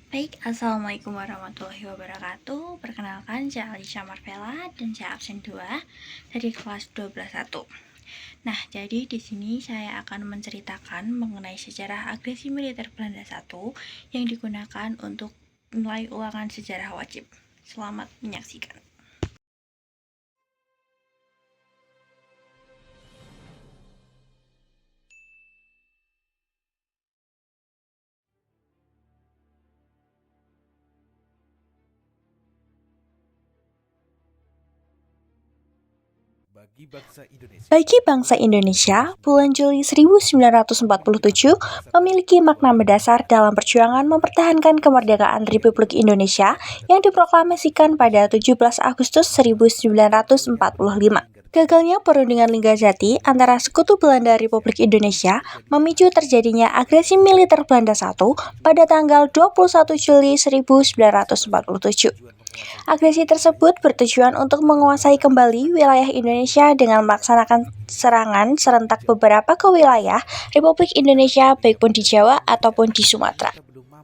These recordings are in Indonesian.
Baik, Assalamualaikum warahmatullahi wabarakatuh. Perkenalkan, saya Alisha Marvela dan saya absen 2 dari kelas 12.1. Nah, jadi di sini saya akan menceritakan mengenai sejarah agresi militer Belanda 1 yang digunakan untuk nilai ulangan sejarah wajib. Selamat menyaksikan. Bagi bangsa Indonesia, bulan Juli 1947 memiliki makna mendasar dalam perjuangan mempertahankan kemerdekaan Republik Indonesia yang diproklamasikan pada 17 Agustus 1945. Gagalnya perundingan Linggarjati antara Sekutu Belanda Republik Indonesia memicu terjadinya agresi militer Belanda I pada tanggal 21 Juli 1947. Agresi tersebut bertujuan untuk menguasai kembali wilayah Indonesia dengan melaksanakan serangan serentak beberapa ke wilayah Republik Indonesia baik pun di Jawa ataupun di Sumatera.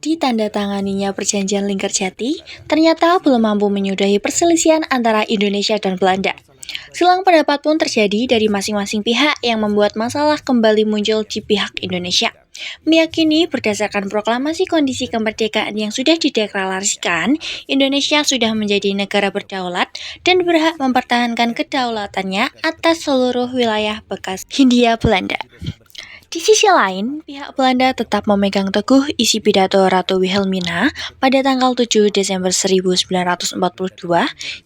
Ditandatanganinya perjanjian Linggarjati, ternyata belum mampu menyudahi perselisihan antara Indonesia dan Belanda. Silang pendapat pun terjadi dari masing-masing pihak yang membuat masalah kembali muncul di pihak Indonesia. Meyakini berdasarkan proklamasi kondisi kemerdekaan yang sudah dideklarasikan, Indonesia sudah menjadi negara berdaulat dan berhak mempertahankan kedaulatannya atas seluruh wilayah bekas Hindia Belanda. Di sisi lain, pihak Belanda tetap memegang teguh isi pidato Ratu Wilhelmina pada tanggal 7 Desember 1942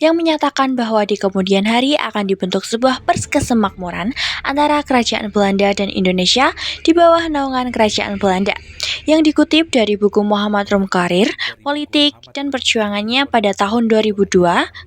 yang menyatakan bahwa di kemudian hari akan dibentuk sebuah persemakmuran antara Kerajaan Belanda dan Indonesia di bawah naungan Kerajaan Belanda. Yang dikutip dari buku Muhammad Rum Karir, Politik dan Perjuangannya pada tahun 2002,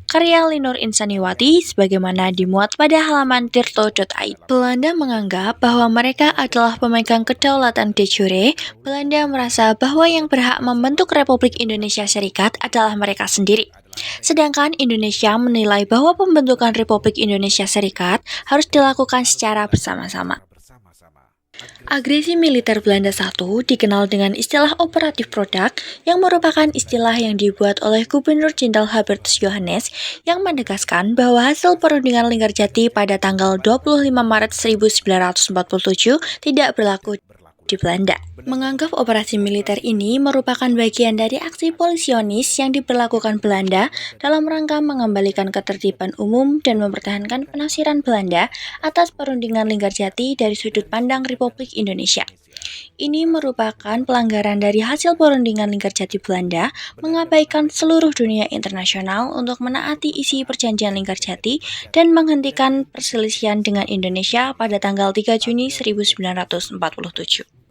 karya Linur Insaniwati sebagaimana dimuat pada halaman tirto.id. Belanda menganggap bahwa mereka adalah pemegang kedaulatan de jure. Belanda merasa bahwa yang berhak membentuk Republik Indonesia Serikat adalah mereka sendiri. Sedangkan Indonesia menilai bahwa pembentukan Republik Indonesia Serikat harus dilakukan secara bersama-sama. Agresi militer Belanda I dikenal dengan istilah operatif produk yang merupakan istilah yang dibuat oleh Gubernur Jenderal Hubertus Johannes yang menegaskan bahwa hasil perundingan Linggarjati pada tanggal 25 Maret 1947 tidak berlaku di Belanda. Menganggap operasi militer ini merupakan bagian dari aksi polisionis yang diberlakukan Belanda dalam rangka mengembalikan ketertiban umum dan mempertahankan penafsiran Belanda atas perundingan Linggarjati dari sudut pandang Republik Indonesia. Ini merupakan pelanggaran dari hasil perundingan Linggarjati Belanda mengabaikan seluruh dunia internasional untuk menaati isi perjanjian Linggarjati dan menghentikan perselisihan dengan Indonesia pada tanggal 3 Juni 1947.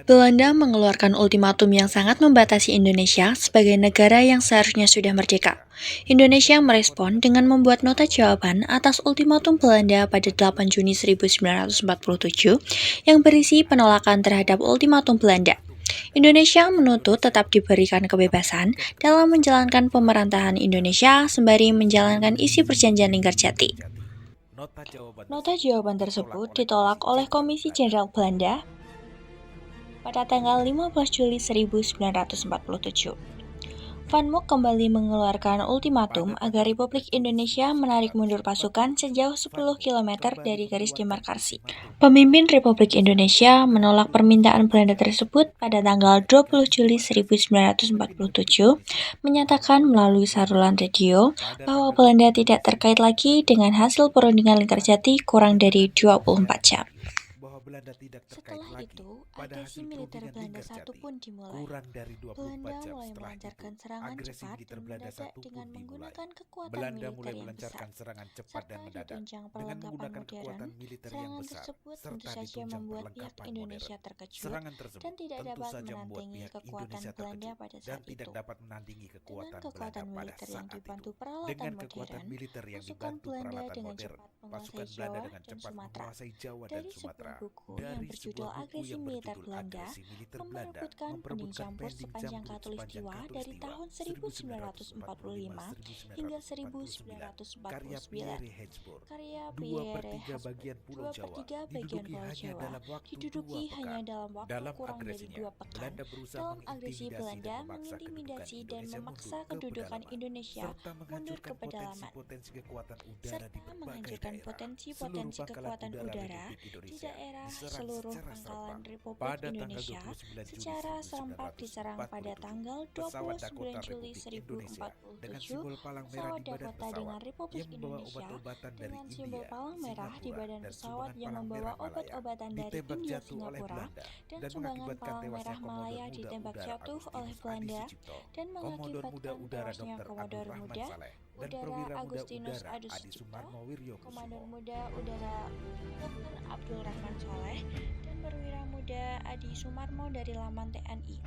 Belanda mengeluarkan ultimatum yang sangat membatasi Indonesia sebagai negara yang seharusnya sudah merdeka. Indonesia merespon dengan membuat nota jawaban atas ultimatum Belanda pada 8 Juni 1947 yang berisi penolakan terhadap ultimatum Belanda. Indonesia menuntut tetap diberikan kebebasan dalam menjalankan pemerintahan Indonesia sembari menjalankan isi perjanjian Linggarjati. Nota jawaban tersebut ditolak oleh Komisi Jenderal Belanda pada tanggal 15 Juli 1947. Van Mook kembali mengeluarkan ultimatum agar Republik Indonesia menarik mundur pasukan sejauh 10 km dari garis demarkasi. Pemimpin Republik Indonesia menolak permintaan Belanda tersebut pada tanggal 20 Juli 1947, menyatakan melalui saluran radio bahwa Belanda tidak terkait lagi dengan hasil perundingan Linggarjati kurang dari 24 jam. Setelah itu, agresi militer Belanda I pun dimulai. Belanda mulai melancarkan serangan cepat dan mendadak dengan menggunakan kekuatan militer yang besar, serta ditunjang perlengkapan modern. Serangan tersebut tentu saja membuat pihak Indonesia terkejut dan tidak dapat menandingi kekuatan Belanda pada saat itu. Dengan kekuatan militer yang dibantu peralatan modern, pasukan Belanda dengan cepat menguasai Jawa dan Sumatera. Dari sebuah buku yang berjudul Agresi Militer Belanda memperebutkan benih campur sepanjang Katulistiwa dari tahun 1945 hingga 1949. Karya Pierre Hesburgh, 2/3 bagian Pulau Jawa diduduki hanya dalam waktu kurang dari 2 pekan. Dalam agresi Belanda mengintimidasi dan memaksa kedudukan Indonesia mundur ke pedalaman, serta menghancurkan potensi-potensi kekuatan udara di daerah seluruh pangkalan Republik Indonesia secara serempak diserang pada tanggal 29 Juli 1047. Pesawat Dakota dengan Republik Indonesia dengan simbol palang merah di badan pesawat yang membawa obat-obatan dari India Singapura, dan sumbangan palang merah Malaya ditembak jatuh oleh Belanda dan mengakibatkan tewasnya Komodor Muda Udara Agustinus Adi Sumarmo, Komandan Muda Udara Dr. Abdul Rahman Soleh, dan Perwira Muda Adi Sumarmo dari Laman TNI.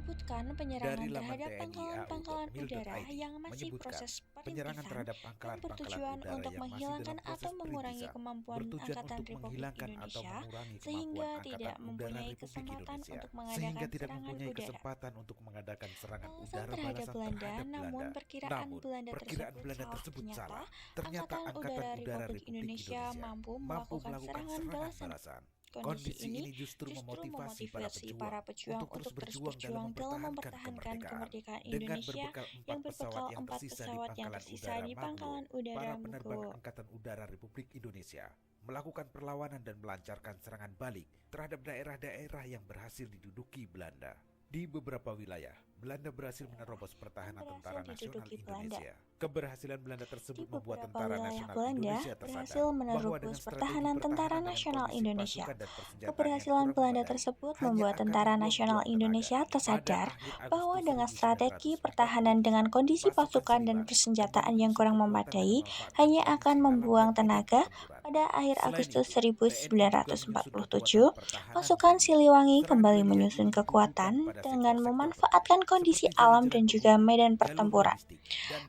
Menyebutkan penyerangan terhadap pangkalan-pangkalan udara yang masih proses perintisan yang bertujuan untuk menghilangkan atau mengurangi kemampuan Angkatan Republik Indonesia sehingga tidak mempunyai kesempatan untuk mengadakan serangan udara. Balasan terhadap Belanda, namun perkiraan Belanda tersebut salah. Angkatan Udara Republik Indonesia mampu melakukan serangan balasan. Kondisi ini justru memotivasi para pejuang untuk terus berjuang dalam mempertahankan kemerdekaan Indonesia yang berbekal 4 pesawat yang tersisa di Pangkalan Udara Mugo. Angkatan Udara Republik Indonesia melakukan perlawanan dan melancarkan serangan balik terhadap daerah-daerah yang berhasil diduduki Belanda. Di beberapa wilayah, Belanda berhasil menerobos pertahanan Tentara Nasional Indonesia. Keberhasilan Belanda tersebut membuat Tentara Nasional Indonesia berhasil menerobos pertahanan Tentara Nasional Indonesia. Keberhasilan Belanda tersebut membuat Tentara Nasional Indonesia tersadar bahwa dengan strategi pertahanan dengan kondisi pasukan dan persenjataan yang kurang memadai hanya akan membuang tenaga. Pada akhir Agustus 1947, pasukan Siliwangi kembali menyusun kekuatan dengan memanfaatkan kondisi alam dan juga medan pertempuran.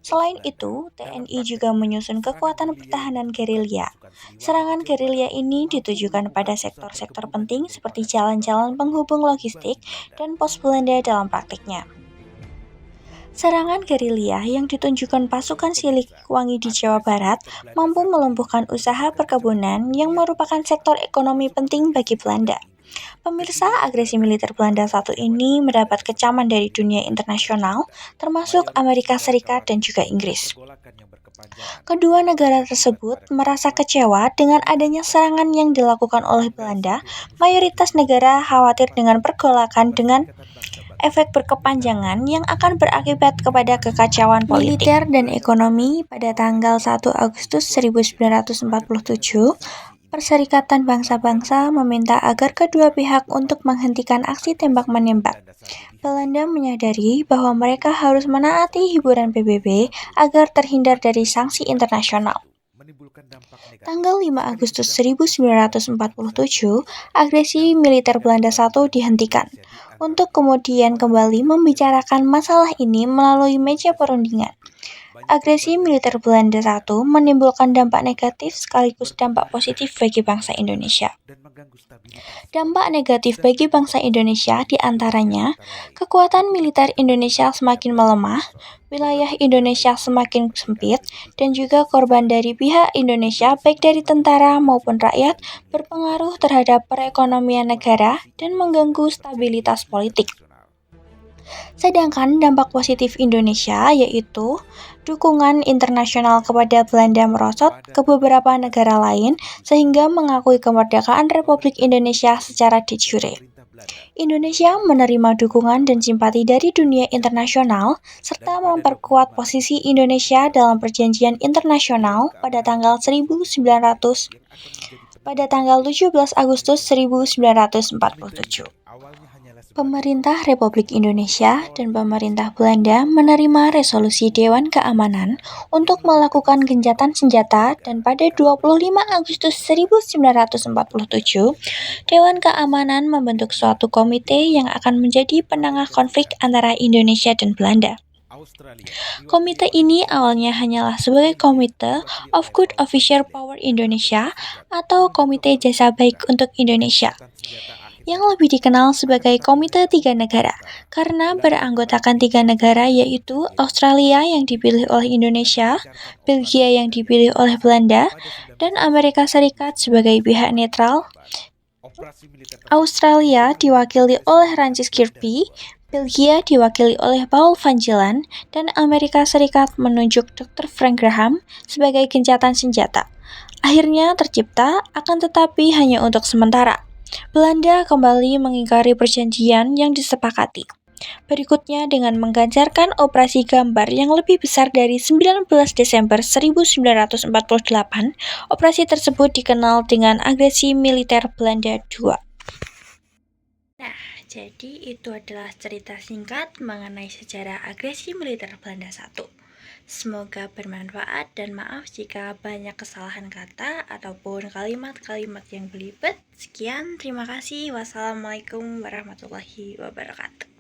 Selain itu, TNI juga menyusun kekuatan pertahanan gerilya. Serangan gerilya ini ditujukan pada sektor-sektor penting seperti jalan-jalan penghubung logistik dan pos Belanda dalam praktiknya. Serangan gerilya yang ditunjukkan pasukan Siliwangi di Jawa Barat mampu melumpuhkan usaha perkebunan yang merupakan sektor ekonomi penting bagi Belanda. Pemirsa, agresi militer Belanda satu ini mendapat kecaman dari dunia internasional, termasuk Amerika Serikat dan juga Inggris. Kedua negara tersebut merasa kecewa dengan adanya serangan yang dilakukan oleh Belanda. Mayoritas negara khawatir dengan pergolakan dengan efek berkepanjangan yang akan berakibat kepada kekacauan politik, militer, dan ekonomi. Pada tanggal 1 Agustus 1947, Perserikatan Bangsa-Bangsa meminta agar kedua pihak untuk menghentikan aksi tembak-menembak. Belanda menyadari bahwa mereka harus menaati hiburan PBB agar terhindar dari sanksi internasional. Tanggal 5 Agustus 1947, agresi militer Belanda I dihentikan, untuk kemudian kembali membicarakan masalah ini melalui meja perundingan. Agresi militer Belanda I menimbulkan dampak negatif sekaligus dampak positif bagi bangsa Indonesia. Dampak negatif bagi bangsa Indonesia diantaranya, kekuatan militer Indonesia semakin melemah, wilayah Indonesia semakin sempit, dan juga korban dari pihak Indonesia baik dari tentara maupun rakyat berpengaruh terhadap perekonomian negara dan mengganggu stabilitas politik. Sedangkan dampak positif Indonesia yaitu dukungan internasional kepada Belanda merosot ke beberapa negara lain sehingga mengakui kemerdekaan Republik Indonesia secara de jure. Indonesia menerima dukungan dan simpati dari dunia internasional serta memperkuat posisi Indonesia dalam perjanjian internasional pada tanggal 17 Agustus 1947. Pemerintah Republik Indonesia dan pemerintah Belanda menerima resolusi Dewan Keamanan untuk melakukan gencatan senjata, dan pada 25 Agustus 1947, Dewan Keamanan membentuk suatu komite yang akan menjadi penengah konflik antara Indonesia dan Belanda. Australia. Komite ini awalnya hanyalah sebagai Komite of Good Official Power Indonesia atau Komite Jasa Baik untuk Indonesia, yang lebih dikenal sebagai Komite Tiga Negara, karena beranggotakan 3 negara yaitu Australia yang dipilih oleh Indonesia, Belgia yang dipilih oleh Belanda, dan Amerika Serikat sebagai pihak netral. Australia diwakili oleh Rancis Kirby, Belgia diwakili oleh Paul van Jelen, dan Amerika Serikat menunjuk Dr. Frank Graham sebagai gencatan senjata. Akhirnya tercipta, akan tetapi hanya untuk sementara. Belanda kembali mengingkari perjanjian yang disepakati. Berikutnya dengan mengganjarkan operasi gambar yang lebih besar dari 19 Desember 1948, operasi tersebut dikenal dengan agresi militer Belanda II. Nah, jadi itu adalah cerita singkat mengenai sejarah agresi militer Belanda I. Semoga bermanfaat dan maaf jika banyak kesalahan kata ataupun kalimat-kalimat yang belibet. Sekian, terima kasih. Wassalamualaikum warahmatullahi wabarakatuh.